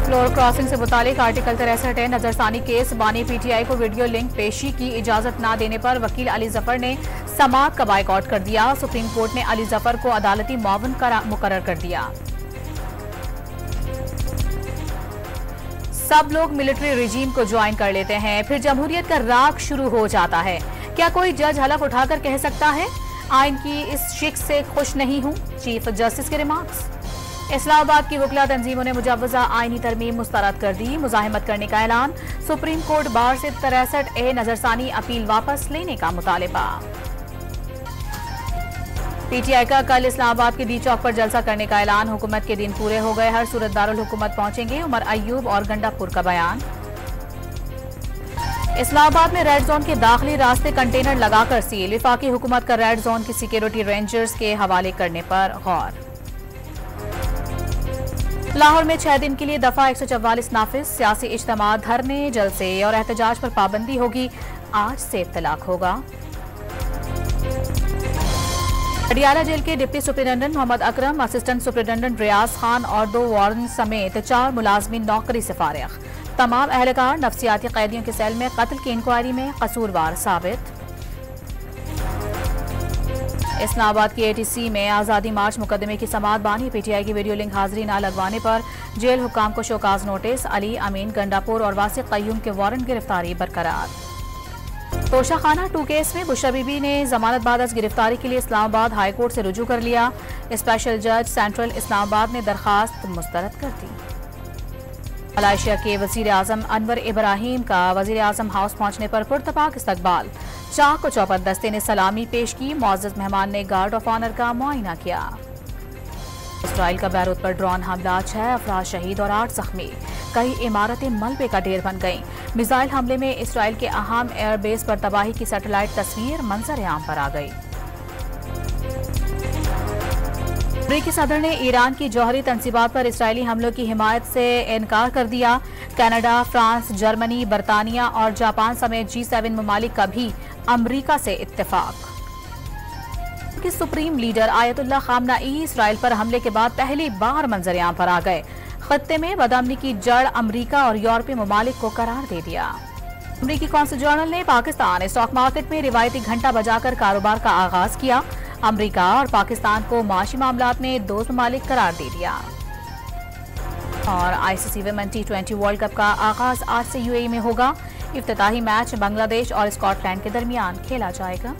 Floor crossing से मुतालिक article 63 नजरसानी case बानी पीटीआई को वीडियो लिंक पेशी की इजाजत न देने पर वकील अली जफर ने समाअत का बाइकआउट कर दिया। सुप्रीम कोर्ट ने अली जफर को अदालती मुआवन मुकर्रर कर दिया। सब लोग मिलिट्री रिजीम को ज्वाइन कर लेते हैं, फिर जमहूरियत का राग शुरू हो जाता है। क्या कोई जज हलफ उठाकर कह सकता है आइन की इस शिक से खुश नहीं हूं? चीफ जस्टिस के रिमार्क्स। इस्लामाबाद की वकला तंजीमों ने मुजव्वजा आईनी तरमीम मुस्तरद कर दी। मुजाहिमत करने का ऐलान। सुप्रीम कोर्ट बार से 63A नजरसानी अपील वापस लेने का मुतालिबा। पीटीआई का कल इस्लामाबाद के डी चौक पर जलसा करने का ऐलान। हुकूमत के दिन पूरे हो गए, हर सूरत दारुल हुकूमत पहुंचेंगे। उमर अयूब और गंडापुर का बयान। इस्लामाबाद में रेड जोन के दाखिली रास्ते कंटेनर लगाकर सील। विफाकी हुकूमत का रेड जोन की सिक्योरिटी रेंजर्स के हवाले करने पर गौर। लाहौर में 6 दिन के लिए दफा 144 नाफिज। सियासी इज्तिमा, धरने, जलसे और एहतजाज पर पाबंदी होगी। आज से इत्तलाक होगा। पटियाला जेल के deputy superintendent Mohammad Akram, assistant superintendent रियाज खान और 2 वार्डन समेत 4 मुलाजमीन नौकरी से फारिग। तमाम अहलकार नफ्सियाती कैदियों के सेल में कत्ल की इंक्वायरी में कसूरवार साबित। इस्लामाबाद की ATC में आज़ादी मार्च मुकदमे की समाअत बानी पीटीआई की वीडियो लिंक हाजिरी न लगवाने पर जेल हुक्काम को शोकाज नोटिस। अली, अमीन, गंडापुर और वासिक कय्यूम के वारंट गिरफ्तारी बरकरार। तोशाखाना 2 केस में बुशरा बीबी ने जमानत बाद अज गिरफ्तारी के लिए इस्लामाबाद हाई कोर्ट से रुजू कर लिया। स्पेशल जज सेंट्रल इस्लामाबाद ने दरखास्त मुस्तरद कर दी। मलेशिया के वजीर आजम अनवर इब्राहिम का वजीर आजम हाउस पहुंचने पर पुरतपाक इस्तकबाल। चाक चौपड़ दस्ते ने सलामी पेश की। मुअज़्ज़ज़ मेहमान ने गार्ड ऑफ ऑनर का मुआयना किया। इसराइल का बैरूत पर ड्रोन हमला, 6 अफराद शहीद और 8 जख्मी। कई इमारतें मलबे का ढेर बन गईं। मिसाइल हमले में इसराइल के अहम एयरबेस पर तबाही की सैटेलाइट तस्वीर मंजर आम पर आ गई। अमेरिकी सदर ने ईरान की जौहरी तंसीबात पर इसराइली हमलों की हिमायत से इनकार कर दिया। कनाडा, फ्रांस, जर्मनी, बरतानिया और जापान समेत G7 ममालिक का भी अमरीका से इत्तेफाक। कि सुप्रीम लीडर आयतुल्लाह खामनाई इसराइल पर हमले के बाद पहली बार मंजर आम पर आ गए। खत्ते में बदअमनी की जड़ अमरीका और यूरोपीय ममालिक को करार दे दिया। अमरीकी कौंसल जर्नल ने पाकिस्तान स्टॉक मार्केट में रिवायती घंटा बजाकर कारोबार का आगाज किया। अमरीका और पाकिस्तान को माशी मामलात में दोस्त ममालिक करार दे दिया। और ICC women T20 world cup का आगाज आज से UAE में होगा। इफ्तिताही मैच बांग्लादेश और स्कॉटलैंड के दरमियान खेला जाएगा।